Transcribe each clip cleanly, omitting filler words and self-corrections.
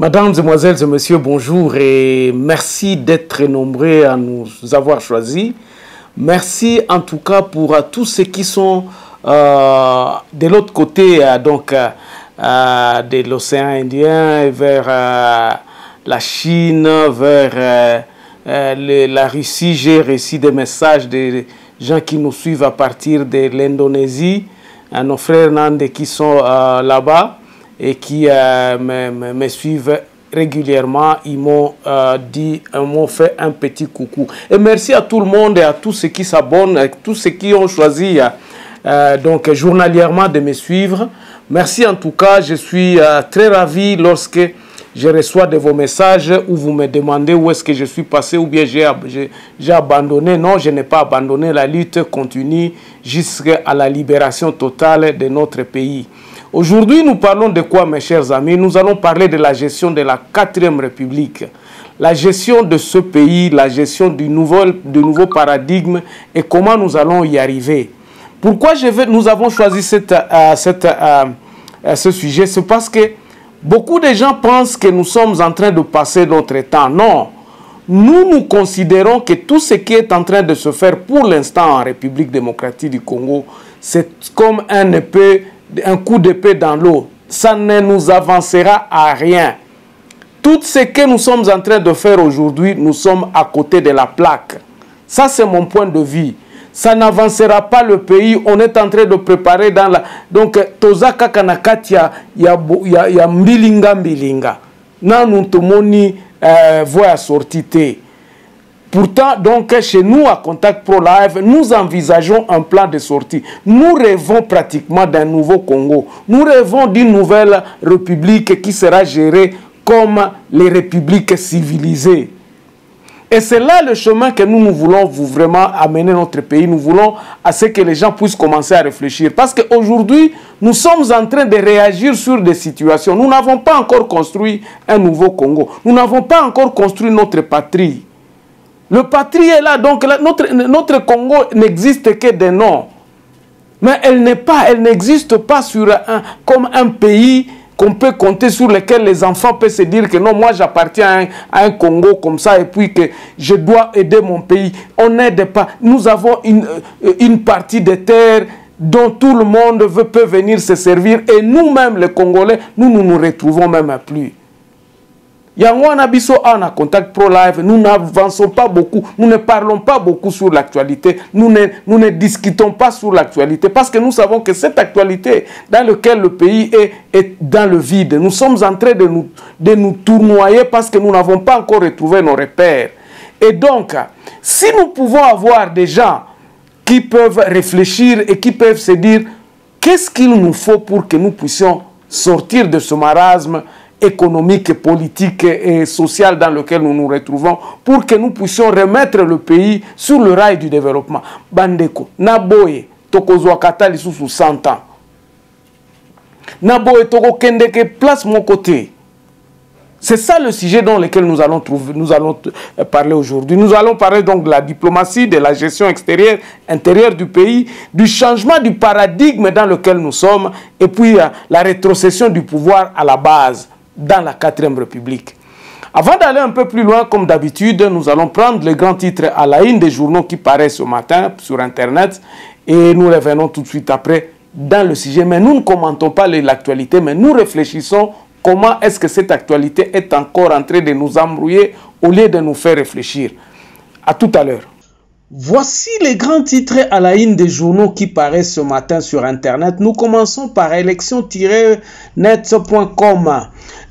Mesdames, Mesdemoiselles et Messieurs, bonjour et merci d'être nombreux à nous avoir choisis. Merci en tout cas pour tous ceux qui sont de l'autre côté de l'océan Indien, vers la Chine, vers la Russie. J'ai reçu des messages des gens qui nous suivent à partir de l'Indonésie, nos frères Nande qui sont là-bas et qui me suivent régulièrement. Ils m'ont fait un petit coucou. Et merci à tout le monde et à tous ceux qui s'abonnent, à tous ceux qui ont choisi donc journalièrement de me suivre. Merci en tout cas, je suis très ravi lorsque je reçois de vos messages où vous me demandez où est-ce que je suis passé ou bien j'ai abandonné. Non, je n'ai pas abandonné. La lutte continue jusqu'à la libération totale de notre pays. Aujourd'hui, nous parlons de quoi, mes chers amis? Nous allons parler de la gestion de la 4e République. La gestion de ce pays, la gestion du nouveau paradigme et comment nous allons y arriver. Pourquoi nous avons choisi ce sujet? C'est parce que beaucoup de gens pensent que nous sommes en train de passer notre temps. Non, nous considérons que tout ce qui est en train de se faire pour l'instant en République démocratique du Congo, c'est comme un coup d'épée dans l'eau. Ça ne nous avancera à rien. Tout ce que nous sommes en train de faire aujourd'hui, nous sommes à côté de la plaque. Ça, c'est mon point de vue. Ça n'avancera pas le pays. On est en train de préparer dans la... Donc, Tozaka Kanakatia, il y a mbilinga. Nan nous tomoni voie sortie. Pourtant, donc, chez nous, à Contact Pro Live, nous envisageons un plan de sortie. Nous rêvons pratiquement d'un nouveau Congo. Nous rêvons d'une nouvelle république qui sera gérée comme les républiques civilisées. Et c'est là le chemin que nous voulons vraiment amener notre pays. Nous voulons à ce que les gens puissent commencer à réfléchir. Parce qu'aujourd'hui, nous sommes en train de réagir sur des situations. Nous n'avons pas encore construit un nouveau Congo. Nous n'avons pas encore construit notre patrie. Le patrie est là, donc notre Congo n'existe que des noms. Mais elle n'existe pas comme un pays qu'on peut compter, sur lequel les enfants peuvent se dire que non, moi j'appartiens à un Congo comme ça et puis que je dois aider mon pays. On n'aide pas. Nous avons une partie des terres dont tout le monde peut venir se servir et nous-mêmes les Congolais, nous ne nous retrouvons même plus. Yangwana Biso en Contact Pro Live, nous n'avançons pas beaucoup, nous ne parlons pas beaucoup sur l'actualité, nous ne discutons pas sur l'actualité parce que nous savons que cette actualité dans laquelle le pays est dans le vide. Nous sommes en train de nous tournoyer parce que nous n'avons pas encore retrouvé nos repères. Et donc, si nous pouvons avoir des gens qui peuvent réfléchir et qui peuvent se dire qu'est-ce qu'il nous faut pour que nous puissions sortir de ce marasme économique, politique et social dans lequel nous nous retrouvons pour que nous puissions remettre le pays sur le rail du développement. Bandeko, Naboye, Tokozwa Katali sous 100 ans. Naboye, Toko Kendeke, place mon côté. C'est ça le sujet dans lequel nous allons parler aujourd'hui. Nous allons parler donc de la diplomatie, de la gestion extérieure, intérieure du pays, du changement du paradigme dans lequel nous sommes et puis la rétrocession du pouvoir à la base dans la 4e République. Avant d'aller un peu plus loin, comme d'habitude, nous allons prendre les grands titres à la une des journaux qui paraissent ce matin sur Internet et nous revenons tout de suite après dans le sujet. Mais nous ne commentons pas l'actualité, mais nous réfléchissons comment est-ce que cette actualité est encore en train de nous embrouiller au lieu de nous faire réfléchir. À tout à l'heure. Voici les grands titres à la une des journaux qui paraissent ce matin sur Internet. Nous commençons par élection-net.com.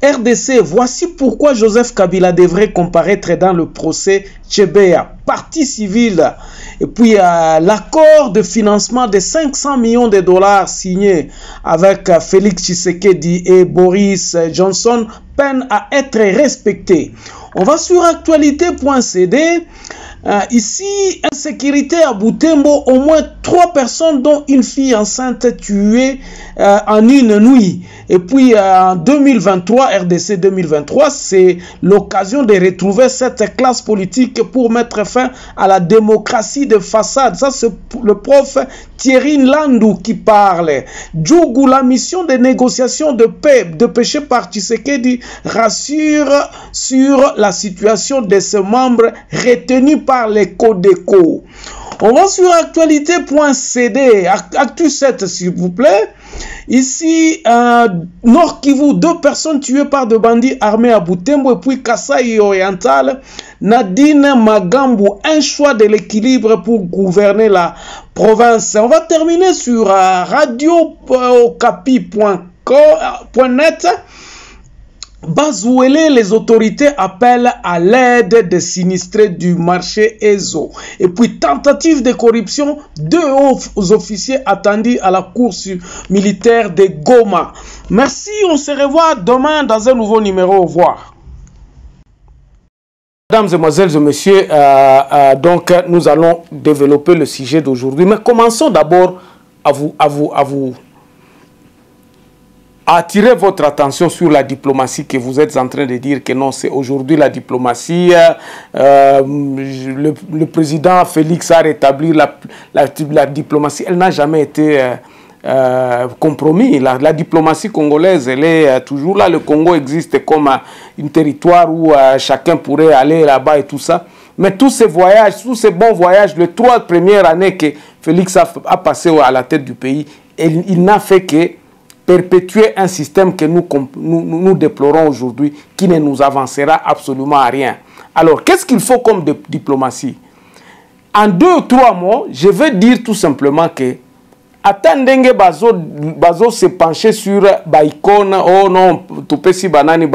RDC, voici pourquoi Joseph Kabila devrait comparaître dans le procès Tchébéa. Parti civil. Et puis l'accord de financement de 500 millions de dollars signé avec Félix Tshisekedi et Boris Johnson peine à être respecté. On va sur actualité.cd. Ici, insécurité à Butembo, au moins 3 personnes dont une fille enceinte tuée en une nuit. Et puis en 2023, RDC 2023, c'est l'occasion de retrouver cette classe politique pour mettre fin à la démocratie de façade. Ça, c'est le prof Thierry Landou qui parle. Djougou, la mission de négociation de paix dépêchée par Tshisekedi, rassure sur la situation de ses membres retenus par les Codeco. On va sur actualité.cd, Actu 7 s'il vous plaît. Ici, Nord Kivu, 2 personnes tuées par des bandits armés à Butembo, et puis Kasai Oriental, Nadine Magambu, un choix de l'équilibre pour gouverner la province. On va terminer sur radio.okapi.net. Bazouélé, les autorités appellent à l'aide des sinistrés du marché EZO. Et puis, tentative de corruption, 2 hauts officiers attendus à la cour militaire de Goma. Merci, on se revoit demain dans un nouveau numéro. Au revoir. Mesdames, Mesdemoiselles et Messieurs, donc nous allons développer le sujet d'aujourd'hui. Mais commençons d'abord à attirer votre attention sur la diplomatie que vous êtes en train de dire que non, c'est aujourd'hui la diplomatie. Le président Félix a rétabli la diplomatie. Elle n'a jamais été compromis. La diplomatie congolaise, elle est toujours là. Le Congo existe comme un territoire où chacun pourrait aller là-bas et tout ça. Mais tous ces voyages, tous ces bons voyages, les 3 premières années que Félix a passé à la tête du pays, il n'a fait que perpétuer un système que nous déplorons aujourd'hui, qui ne nous avancera absolument à rien. Alors, qu'est-ce qu'il faut comme diplomatie? En 2 ou 3 mots, je vais dire tout simplement que attendenge bazo se pencher sur icône, oh non, topesi banani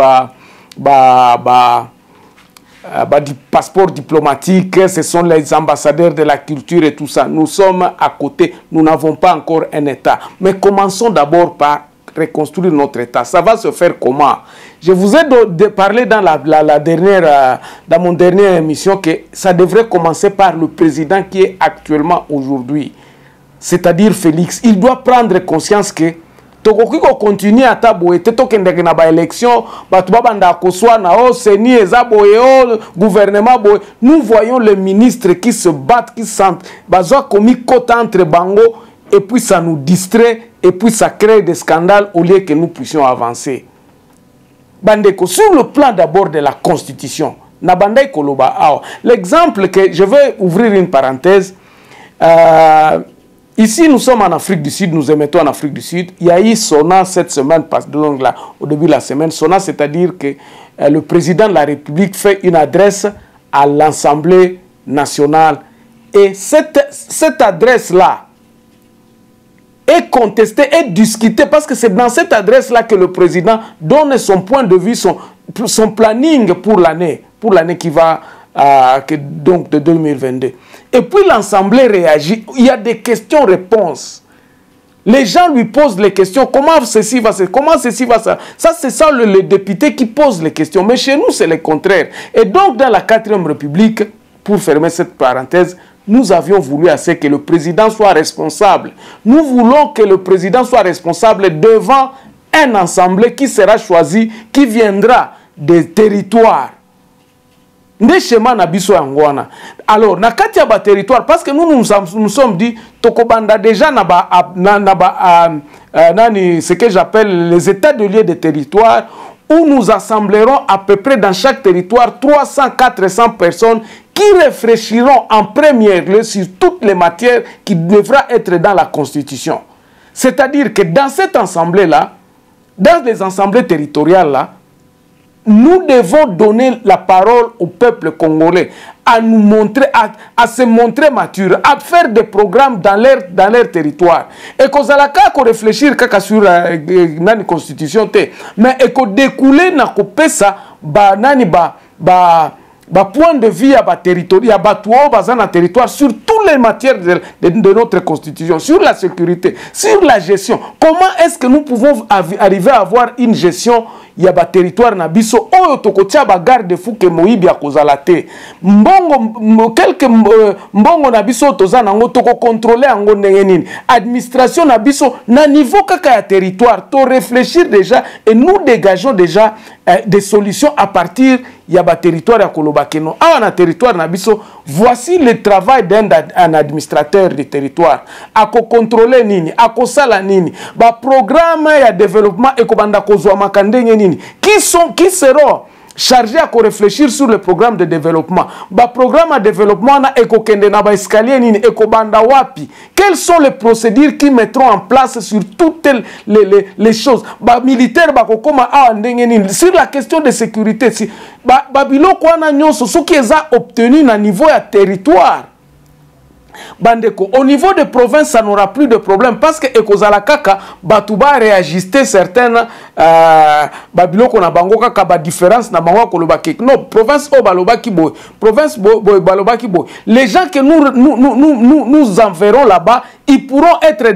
du passeport diplomatique, ce sont les ambassadeurs de la culture et tout ça. Nous sommes à côté, nous n'avons pas encore un État. Mais commençons d'abord par reconstruire notre État. Ça va se faire comment? Je vous ai parlé dans dans mon dernière émission que ça devrait commencer par le président qui est actuellement aujourd'hui, c'est-à-dire Félix. Il doit prendre conscience que tokoki ko continuer ata boye te tokendeke na ba élection batu babanda koswa na o seni eza boye o gouvernement boye. Nous voyons les ministres qui se battent, qui sentent bazwa komi kota entre bango, et puis ça nous distrait et puis ça crée des scandales au lieu que nous puissions avancer. Bandeko, sur le plan d'abord de la constitution, na bandai koloba awa. L'exemple que je vais ouvrir une parenthèse. Ici, nous sommes en Afrique du Sud, nous émettons en Afrique du Sud. Il y a eu SONA cette semaine, donc là, au début de la semaine. SONA, c'est-à-dire que le président de la République fait une adresse à l'Assemblée nationale. Et cette adresse-là est contestée, est discutée, parce que c'est dans cette adresse-là que le président donne son point de vue, son planning pour l'année qui va, donc de 2022. Et puis l'Assemblée réagit. Il y a des questions-réponses. Les gens lui posent les questions. Comment ceci va se... Comment ceci va se... Ça, c'est ça le député qui pose les questions. Mais chez nous, c'est le contraire. Et donc, dans la 4e République, pour fermer cette parenthèse, nous avions voulu assez que le président soit responsable. Nous voulons que le président soit responsable devant un assemblée qui sera choisi, qui viendra des territoires. Alors, na kati ya ba territoire, parce que nous sommes dit, tokobanda déjà ce que j'appelle les états de lieu des territoires, où nous assemblerons à peu près dans chaque territoire 300-400 personnes qui réfléchiront en première lieu sur toutes les matières qui devraient être dans la Constitution. C'est-à-dire que dans cette assemblée-là, dans les assemblées territoriales-là, nous devons donner la parole au peuple congolais, à nous montrer, à se montrer mature, à faire des programmes dans leur territoire. Et qu'on a qu'à réfléchir sur la constitution, mais et qu'on découle na ça, point de vue à territoire, territoire sur toutes les matières de notre constitution, sur la sécurité, sur la gestion. Comment est-ce que nous pouvons arriver à avoir une gestion ya ba territoire na biso oyo tokotia ba garde fou ke moyibi akozala te mbongo quelque mbongo na biso toza nango toko contrôler yango ndenge nini administration na biso na niveau kaka ya territoire to réfléchir déjà et nous dégageons déjà des solutions à partir ya ba territoire ya kolobakeno awa na territoire na biso voici le travail d'un administrateur de territoire ako contrôler nini ako sala nini ba programme ya développement ekobanda kozwa makandenge nini qui seront chargés à réfléchir sur le programme de développement. Ba programme de développement na ekokende na ba escalier nini ekobanda wapi. Quelles sont les procédures qui mettront en place sur toutes les choses. Ba militaire ba kokoma a ndenge nini sur la question de sécurité si ba biloko wana nyonso soki eza obtenu na niveau ya territoire. Bandeko, au niveau de province, ça n'aura plus de problème parce que ekozala kaka batuba réajuster certaines babiloko na bango kaka ba différence na bango kolobaki. Non, province o balobaki boy, province boy balobaki boy. Les gens que nous enverrons là-bas, ils pourront être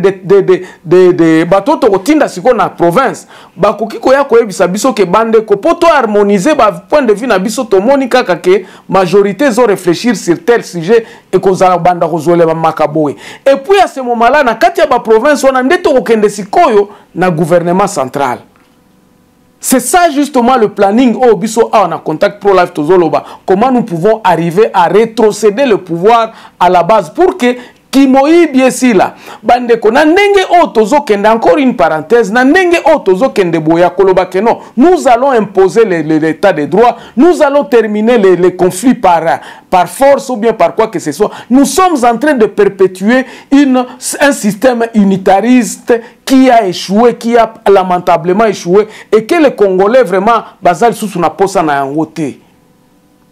des bateaux tokotinda siko na province. Bakoki koya koyebisa biso ke bandeko poto harmoniser ba point de vue na biso to monika kake majorité zo réfléchir sur tel sujet ekozala banda kozole ba makaboy. Et puis à ce moment-là na kati ya ba province on a ndeto kokende sikoyo na gouvernement central. C'est ça justement le planning au biso on a contact pro life tozoloba. Comment nous pouvons arriver à rétrocéder le pouvoir à la base pour que Kimoyi biesi la bandeko na ndenge otozo kende encore une parenthèse na ndenge otozo kende boya koloba que non nous allons imposer l'état de droit nous allons terminer les conflits par force ou bien par quoi que ce soit nous sommes en train de perpétuer un système unitariste qui a échoué qui a lamentablement échoué et que les Congolais vraiment bazal sous na posa na yangote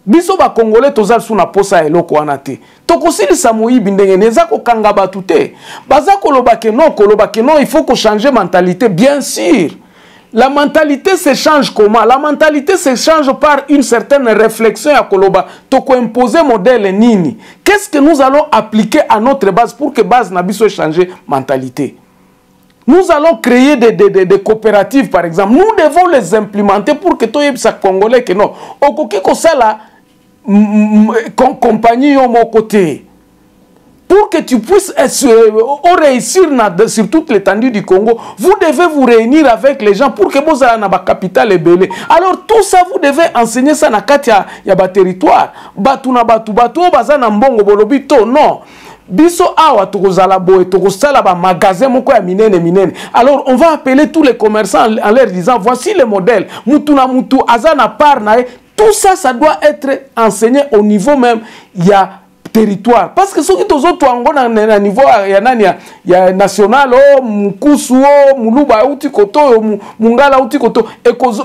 biso ba Congolais tozal sous na posa eloko wana te tokosili samoyi bindenge neza ko kanga batu te baza koloba ke non il faut ko changer mentalité bien sûr la mentalité se change comment la mentalité se change par une certaine réflexion à koloba toko imposer modèle nini qu'est-ce que nous allons appliquer à notre base pour que base na biso changer mentalité. Nous allons créer des coopératives, par exemple. Nous devons les implémenter pour que tout les Congolais que non. Au ko sala compagnie au mon côté. Pour que tu puisses réussir sur toute l'étendue du Congo, vous devez vous réunir avec les gens pour que vous ayez la capitale belé. Alors tout ça, vous devez enseigner ça na katia ya ba territoire. Batu na batu bazana mbongo bolobito non. Biso awa tokozala boy tokozala ba magasin moko ya minene. Alors on va appeler tous les commerçants en leur disant voici le modèle. Mutu na mutu azana par na tout ça ça doit être enseigné au niveau même ya territoire parce que ceux qui tozo twango na niveau ya nani ya national o mukusu o muluba uti koto mungala uti koto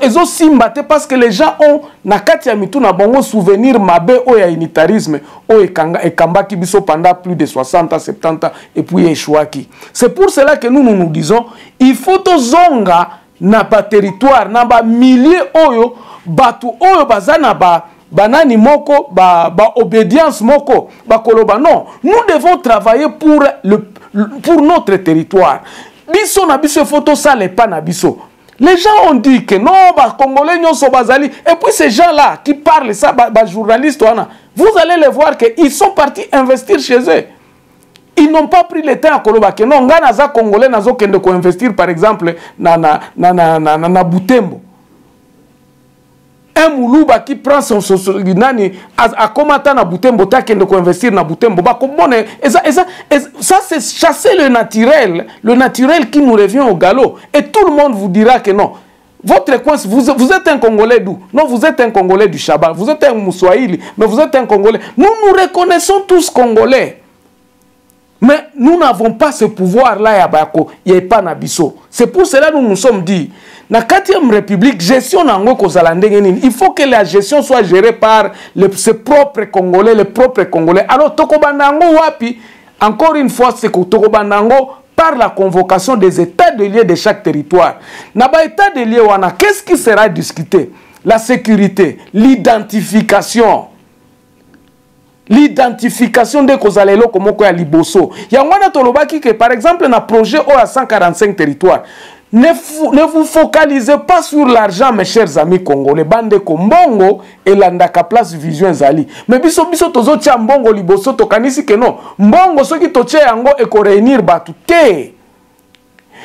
ezo simba te parce que les gens ont na kati ya mitu na bongo souvenir mabe o ya unitarisme o ekambaki biso pendant plus de 60 ans 70 ans et puis échouaki. C'est pour cela que nous disons il faut tozonga na ba territoire na ba milliers oyo batu oyo bazana ba banani moko ba obédience moko ba koloba non nous devons travailler pour notre territoire biso na biso photo ça les pas na biso les gens ont dit que non ba congolais nyonso bazali et puis ces gens là qui parlent ça ba journalistes wana vous allez les voir que ils sont partis investir chez eux. Ils n'ont pas pris le temps à koloba que non ngana za congolais nazo kende ko investir par exemple na Butembo. Un Moulouba qui prend son nani a commenté na Butembo ta kende ko investir na Butembo ba komone ça c'est chasser le naturel qui nous revient au galop et tout le monde vous dira que non votre coin vous êtes un Congolais d'où non vous êtes un Congolais du Chaba vous êtes un Moussoaïli mais vous êtes un Congolais nous reconnaissons tous Congolais mais nous n'avons pas ce pouvoir là ya bako ya pas na biso c'est pour cela nous sommes dit la 4e République, gestion nango kozala ndenge nini. Il faut que la gestion soit gérée par ses propres Congolais, les propres Congolais. Alors, tokobandango wapi, encore une fois, c'est que tokobandango par la convocation des états de lieu de chaque territoire. Naba état de lieu wana, qu'est-ce qui sera discuté? La sécurité, l'identification. L'identification de kozalelo komoko ya liboso. Ya wana tolobaki que par exemple, na projet o à 145 territoires. Ne vous focalisez pas sur l'argent, mes chers amis congolais. Bande Kombongo et l'andaka place vision zali. Mais biso tozo tia mbongo liboso to kanisi ke non. Mbongo soki to tia yango e ko réunir batu te.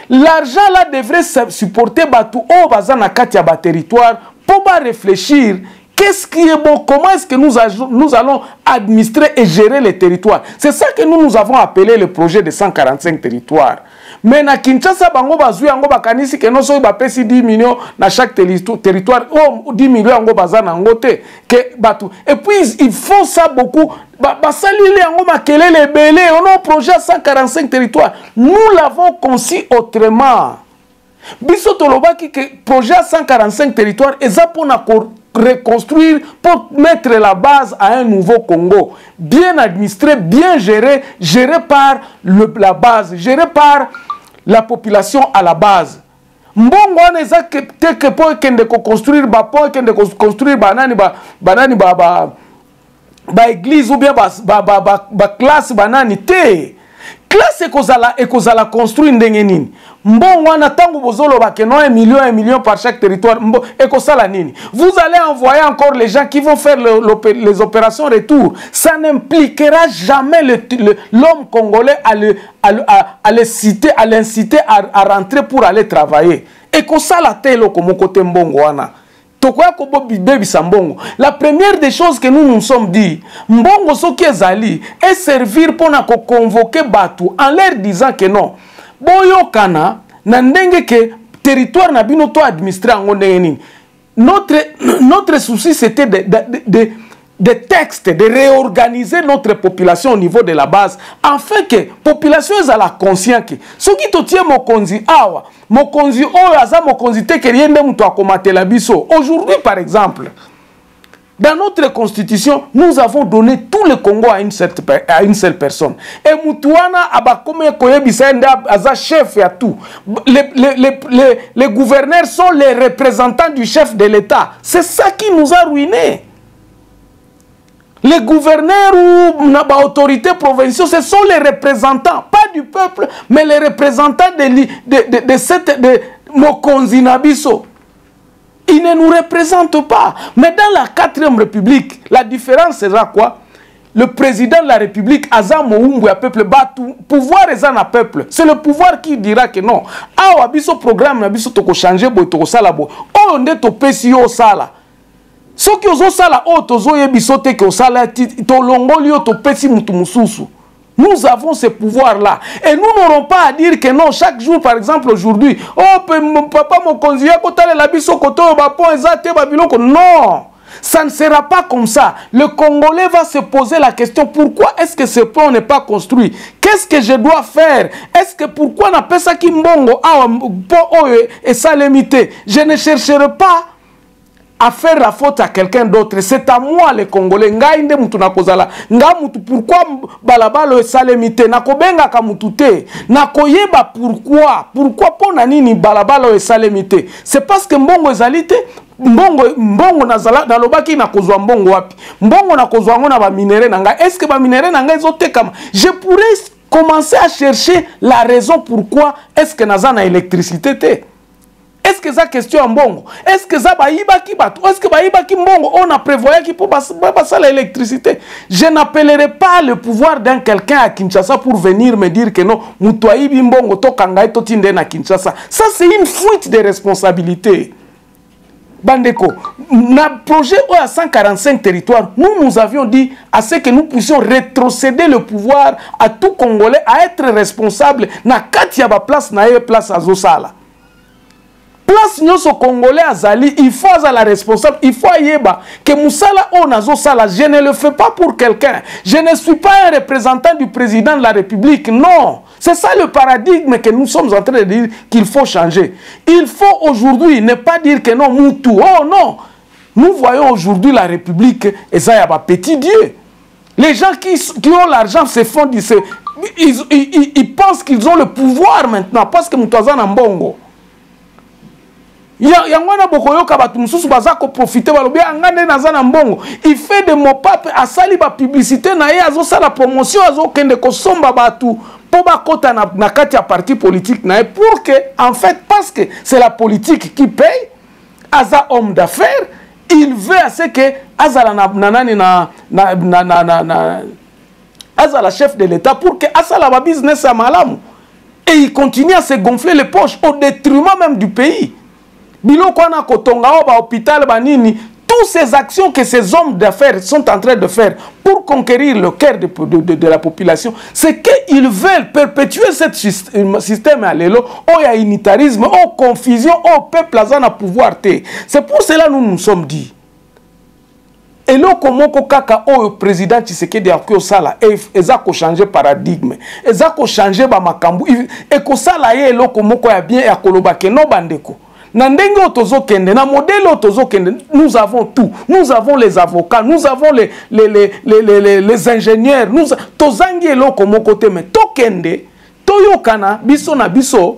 L'argent là devrait supporter batu o bazana katia ba territoire pour ba réfléchir. Qu'est-ce qui est bon? Comment est-ce que nous allons administrer et gérer les territoires? C'est ça que nous avons appelé le projet de 145 territoires. Mais na Kinshasa, bango bazui yango bakanisi ke non so ba pesi 10 millions na chaque territoire. Oh, 10 millions yango bazana ngote ke batu. Et puis ils font ça beaucoup. Basalile yango makelele belé. On a un projet à 145 territoires. Nous l'avons conçu autrement. Biso tolobaki que projet à 145 territoires eza pona reconstruire pour mettre la base à un nouveau Congo. Bien administré, bien géré, géré par la base, géré par la population à la base. Mbongo on eza que pour kende ko construire ba pont, kende ko construire banani ba église ou bien ba classe banani te. Classe ekozala construire ndenge nini. Mbongo wana tango bozolo ba ke non 1 million par chaque territoire. Ekosala nini. Vous allez envoyer encore les gens qui vont faire les opérations retour. Ça n'impliquera jamais l'homme congolais à l'inciter à rentrer pour aller travailler. Ekosala telo comme côté mbongo wana. La première des choses que nous nous sommes dit, Mbongo soki ezali est servir pour convoquer Batu en leur disant que non. Boyo kana na ndenge ke territoire na bino to administrer en ndenge. Notre souci c'était de textes, de réorganiser notre population au niveau de la base, afin que la population soit consciente que ce qui te tient mokonzi awa, mokonzi oyaza mokonzi te que rien de mouto akomate la biso. Aujourd'hui, par exemple, dans notre constitution, nous avons donné tout le Congo à une seule personne. Et Moutouana abakome koyebisende aza chef et à tout. Les gouverneurs sont les représentants du chef de l'État. C'est ça qui nous a ruinés. Les gouverneurs ou l'autorité provinciale, ce sont les représentants, pas du peuple, mais les représentants de Mokonzi Nabiso. Ils ne nous représentent pas. Mais dans la 4e République, la différence sera quoi? Le président de la République, Azam Moumbu, a peuple, pouvoir est un peuple. C'est le pouvoir qui dira que non. Ah, abiso programme, abiso toko changer, boy toko salabo. Oh, on est au PCO sala. Ce qui est sala, oh, tozo yebisote que sala, to longolio to pesi mutumususu. Nous avons ce pouvoir-là. Et nous n'aurons pas à dire que non, chaque jour, par exemple, aujourd'hui, oh, papa, mon conseiller, non, ça ne sera pas comme ça. Le Congolais va se poser la question, pourquoi est-ce que ce pont n'est pas construit? Qu'est-ce que je dois faire? Est-ce que pourquoi n'a pas ça qui mbongo, et ça limité? Je ne chercherai pas à faire la faute à quelqu'un d'autre. C'est à moi les Congolais. Ngainde mutu nakozala. Nga mutu pourquoi balabalo esalemite nakobenga ka mutu te. Nakoyeba pourquoi? Pourquoi pona nini balabalo esalemite? C'est parce que mbongo ezalite. Mbongo nazala nalobaki nakozwa mbongo wapi? Mbongo nakozwa ngo na ba minéraux nanga. Est-ce que ba minéraux nanga ezotekama? Je pourrais commencer à chercher la raison pourquoi est-ce que nazana électricité te. Est-ce que ça question en bongo? Est-ce que ça baïba qui bat? Est-ce que baïba qui bongo? On a prévoyé qu'il pour passer l'électricité. Je n'appellerai pas le pouvoir d'un quelqu'un à Kinshasa pour venir me dire que non, Moutouaïbi mbongo to kangai to tinde na Kinshasa. Ça c'est une fuite de responsabilité. Bandeko, dans le projet à 145 territoires, nous avions dit à ce que nous puissions rétrocéder le pouvoir à tout Congolais à être responsable na katiaba place na place à Zosala. Place nyoso Congolais azali, il faut à la responsable, il faut yeba que Moussala Onazo Sala, je ne le fais pas pour quelqu'un. Je ne suis pas un représentant du président de la République, non. C'est ça le paradigme que nous sommes en train de dire qu'il faut changer. Il faut aujourd'hui ne pas dire que non, Moutou, oh non. Nous voyons aujourd'hui la République, et ça y a pas petit Dieu. Les gens qui ont l'argent se font, ils pensent qu'ils ont le pouvoir maintenant, parce que Moutouazan Mbongo. Yangwana bokoyoka batu mususu bazako profiter balobi angane nazana mbongo. Il fait de mopap asali ba publicité na ye azo sala promotion azo kende ko somba batu po ba kota na kati ya parti politique na ye pour que en fait parce que c'est la politique qui paye aza homme d'affaires il veut à ce que azala azala chef de l'État pour que asala ba business à malamu et il continue à se gonfler les poches au détriment même du pays. Biloko na kotonga ba hôpital banini toutes ces actions que ces hommes d'affaires sont en train de faire pour conquérir le cœur de la population, c'est qu'ils veulent perpétuer ce système à l'élo, où il y a unitarisme, où confusion, où peuple a pouvoir. C'est pour cela que nous nous sommes dit. Et là, comment le président Tshisekedi a sala et ça a changé paradigme, et ça a changé makambu et que ça là et là comment a bien et koloba que non bandeko. Nandenge otozokende na modèle otozokende nous avons tout, nous avons les avocats, nous avons les ingénieurs, nous tozangi elo komo côté mais tokende toyokana biso na biso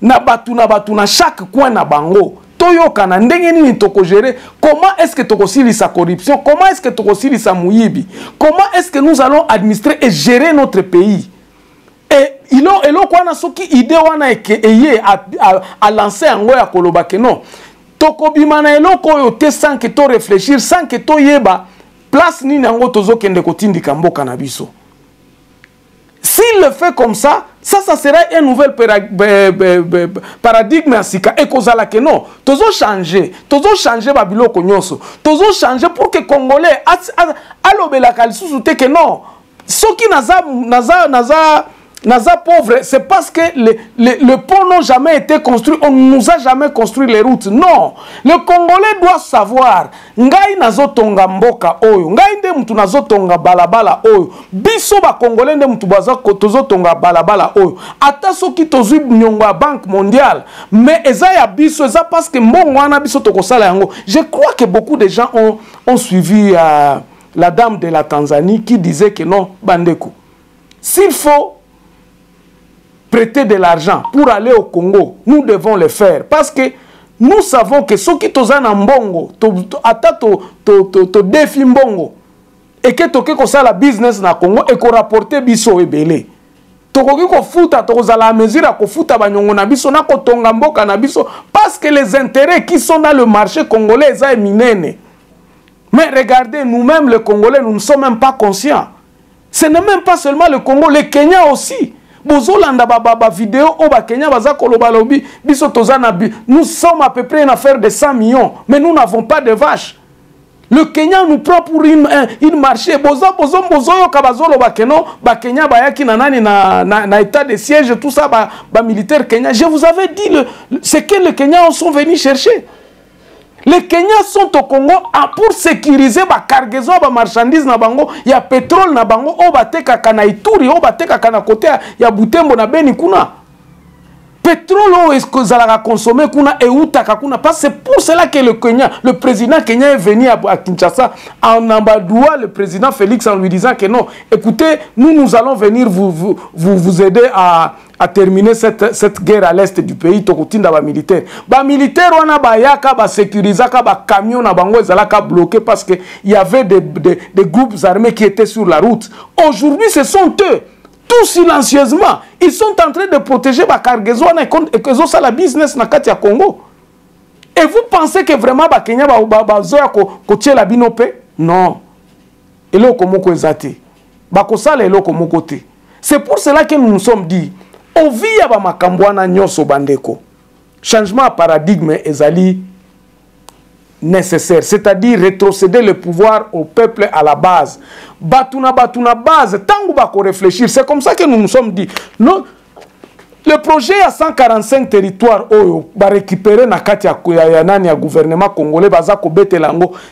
na batu na chaque coin na bango toyokana ndenge nini toko gérer, comment est-ce que toko sili sa corruption, comment est-ce que toko sili sa muyibi, comment est-ce que nous allons administrer et gérer notre pays. Et il a soki idée wana eye à lancer en ya koloba que non tokobimana eloko yo te sans que to réfléchir sans que to yeba place ni nango tozo kende kotindika mboka na biso. S'il le fait comme ça sera un nouvel paradigme asika et kozala que non tozo changer babiloko nyonso tozo changer pour que congolais alobela kalisusu te que non soki naza pauvre, c'est parce que les ponts n'ont jamais été construits, on ne nous a jamais construit les routes. Non, le Congolais doit savoir, ngai nazo tonga mboka oyo, ngai nde mutu nazo tonga balabala oyo, biso ba Congolais nde mutu baza tozo tonga balabala oyo, ata soki tozui nyongo ya Banque mondiale, mais eza ya biso, eza parce que mbongo wana biso tokosala yango. Je crois que beaucoup de gens ont suivi la dame de la Tanzanie qui disait que non, bandeko, s'il faut prêter de l'argent pour aller au Congo, nous devons le faire. Parce que nous savons que ceux qui sont en mbongo, to défi mbongo, et que toke ko sala business na Congo, et ko rapporte biso ebele. Tokoki ko futa, toko zala mesure ko futa banyongo na biso, na ko tonga mboka na biso, parce que les intérêts qui sont dans le marché congolais, ça est minene. Mais regardez, nous-mêmes, les Congolais, nous ne sommes même pas conscients. Ce n'est même pas seulement le Congo, le Kenya aussi. Bozolanda baba vidéo oba Kenya baza koloba lobi biso tozana nous sommes à peu près une affaire de 100 millions mais nous n'avons pas de vaches. Le Kenya nous prend pour une marché bozo yo kabazolo ba keno ba Kenya ba yaki na nani na état de siège tout ça ba militaire Kenya. Je vous avais dit c'est que les Kenyans sont venus chercher. Les Kenyans sont au Congo pour sécuriser la cargaison de marchandises na bango, il y a pétrole na bango, o bateka kana Ituri, o bateka kana côté ya Butembo na Beni kuna. Pétrole est-ce que ça consommer kuna et utaka kuna parce que c'est pour cela que le président Kenya est venu à Kinshasa en ambadoua le président Félix en lui disant que non, écoutez, nous allons venir vous aider à terminer cette guerre à l'est du pays, tokotinda ba militaire. Ba militaire wana ba yaka ba sécurisaka ba camion na bango ezalaka bloqué parce que il y avait des groupes armés qui étaient sur la route. Aujourd'hui, ce sont eux tout silencieusement, ils sont en train de protéger la cargaison et que ça la business na kati ya Congo. Et vous pensez que vraiment ba Kenya ba zoya ko tie la binope? Non. Eloko moko ezate. Ba ko sala eloko moko te. C'est pour cela que nous nous sommes dit au via ba makambo na nyoso bandeko. Changement de paradigme ezali nécessaire, c'est-à-dire rétrocéder le pouvoir au peuple à la base. Batuna base, tant qu'on réfléchir, c'est comme ça que nous nous sommes dit. Le projet à 145 territoires, va récupérer na kati ya gouvernement congolais,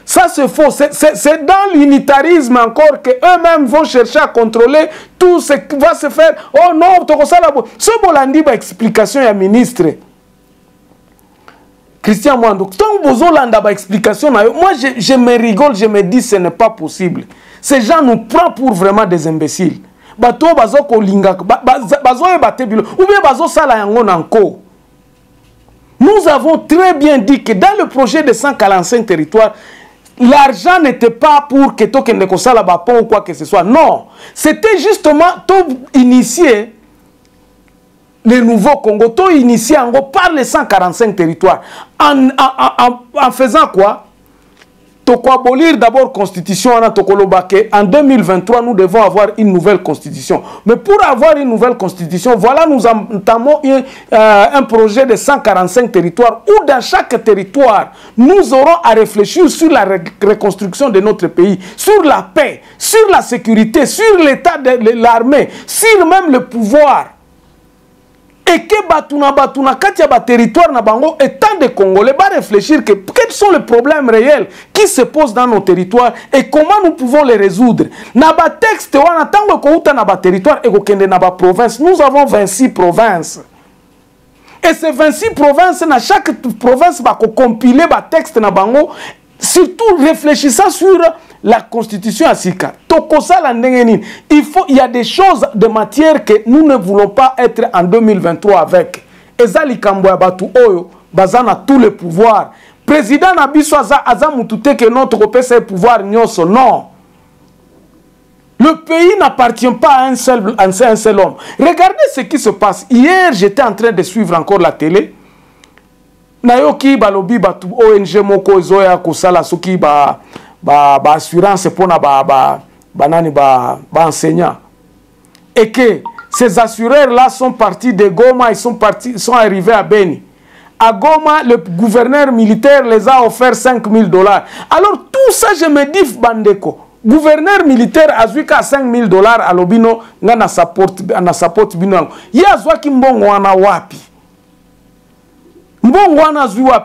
ça c'est faux, c'est dans l'unitarisme encore que eux-mêmes vont chercher à contrôler tout ce qui va se faire. Oh non, ce bolandi ba explication ya ministre. Christian Mwando, tant que vous avez explication, moi je me rigole, je me dis ce n'est pas possible. Ces gens nous prennent pour vraiment des imbéciles. Bato bazo ko linga, bazo e bate bilo, ou bien bazo sala yango nanko. Nous avons très bien dit que dans le projet de 145 territoires, l'argent n'était pas pour que tout ne soit la bapon ou quoi que ce soit. Non, c'était justement tout initié le nouveau Congo, tout initié en gros par les 145 territoires. En faisant quoi? Abolir d'abord constitution en 2023 nous devons avoir une nouvelle constitution, mais pour avoir une nouvelle constitution, voilà, nous entamons un projet de 145 territoires où dans chaque territoire nous aurons à réfléchir sur la reconstruction de notre pays, sur la paix, sur la sécurité, sur l'état de l'armée, sur même le pouvoir. Et que Batuna Katia territoire na bango étant des Congolais va réfléchir que quels sont les problèmes réels qui se posent dans nos territoires et comment nous pouvons les résoudre. Naba texte wana tango ko uta na ba territoire et ko kende na ba province. Nous avons 26 provinces. Et ces 26 provinces, dans chaque province va compiler ba texte na bango, surtout réfléchissant sur la constitution à Sika. Il y a des choses de matière que nous ne voulons pas être en 2023 avec. Ezali Kamboya Batu Oyo, Bazana tous les pouvoirs. Président Nabiso Azamutute que notre PC pouvoir nyoso. Non. Le pays n'appartient pas à un seul homme. Regardez ce qui se passe. Hier, j'étais en train de suivre encore la télé. Nayoki balobi batu ONG moko zoya kusala soki ba assurance pour na enseignants. Et que ces assureurs là sont partis de Goma, ils sont arrivés à Beni. À Goma, le gouverneur militaire les a offert $5 000. Alors tout ça, je me dis bandeko. Gouverneur militaire a vu qu'à $5 000 à l'obino na support bino. Ya zwa kimbongo wana wapi.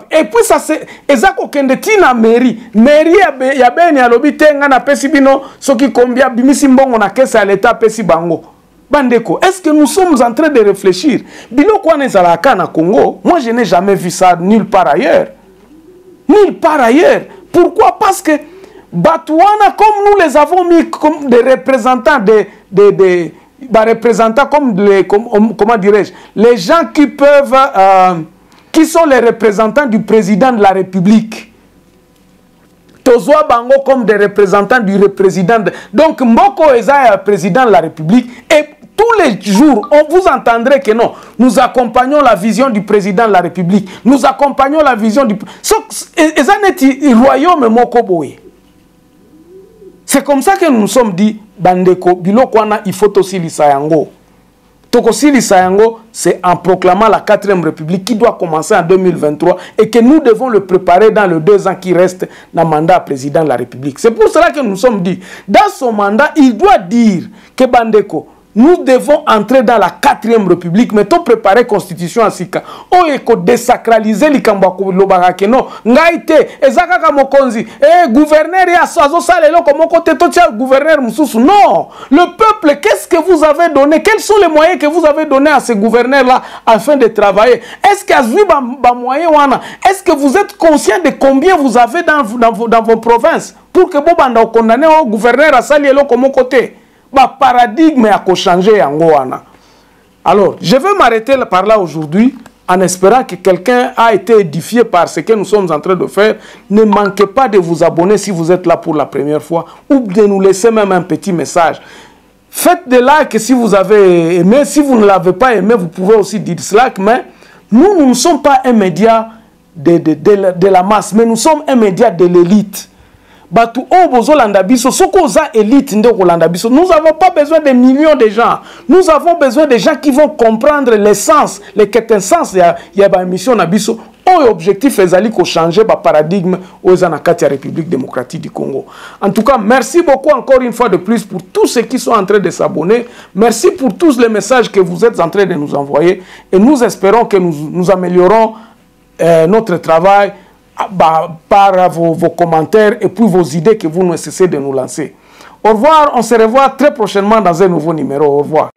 Et puis ça c'est ezako kende tina mairie ya Beni ya lobite ngana pesi bino soki combien bimisi mbongo na kesa ya l'état pesi bango. Bandeko, est-ce que nous sommes en train de réfléchir? Bilo kwa nezalaka na Congo, moi je n'ai jamais vu ça nulle part ailleurs. Nulle part ailleurs. Pourquoi? Parce que Batouana, comme nous les avons mis comme des représentants représentants comment dirais-je, les gens qui peuvent qui sont les représentants du président de la République. Tozwa bango comme des représentants du président. Donc, Mboko Eza président de la République. Et tous les jours, on vous entendrait que non, nous accompagnons la vision du président de la République. Nous accompagnons la vision du... Eza neti royaume Moko Boye. C'est comme ça que nous nous sommes dit, Bandeko, Bilokwana, il faut aussi l'Isayango. Tokosili Sayango, c'est en proclamant la 4e République qui doit commencer en 2023 et que nous devons le préparer dans les 2 ans qui restent dans le mandat président de la République. C'est pour cela que nous nous sommes dit, dans son mandat, il doit dire que Bandeko, nous devons entrer dans la 4e République, mais tout préparer la constitution à Sika. Oh, et désacraliser les Kambako Lobarake. Non, Ngaïté, Ezakaka Mokonzi, gouverneur et Asoazo Salelo, comme côté totia gouverneur Moussous. Non, le peuple, qu'est-ce que vous avez donné? Quels sont les moyens que vous avez donnés à ces gouverneurs-là afin de travailler? Est-ce qu'il y a des moyens? Est-ce que vous êtes conscient de combien vous avez dans vos provinces pour que vous bandez condamner au gouverneur à Salielo comme côté? Paradigme a changé en Goana. Alors, je vais m'arrêter par là aujourd'hui en espérant que quelqu'un a été édifié par ce que nous sommes en train de faire. Ne manquez pas de vous abonner si vous êtes là pour la première fois ou de nous laisser même un petit message. Faites des likes si vous avez aimé. Si vous ne l'avez pas aimé, vous pouvez aussi dire dislike. Mais nous ne sommes pas un média de la masse, mais nous sommes un média de l'élite. Nous n'avons pas besoin de millions de gens. Nous avons besoin de gens qui vont comprendre l'essence, les quintessences de la mission Nabiso. L'objectif est de changer le paradigme aux la République démocratique du Congo. En tout cas, merci beaucoup encore une fois de plus pour tous ceux qui sont en train de s'abonner. Merci pour tous les messages que vous êtes en train de nous envoyer. Et nous espérons que nous améliorons notre travail par vos commentaires et puis vos idées que vous ne cessez de nous lancer. Au revoir, on se revoit très prochainement dans un nouveau numéro. Au revoir.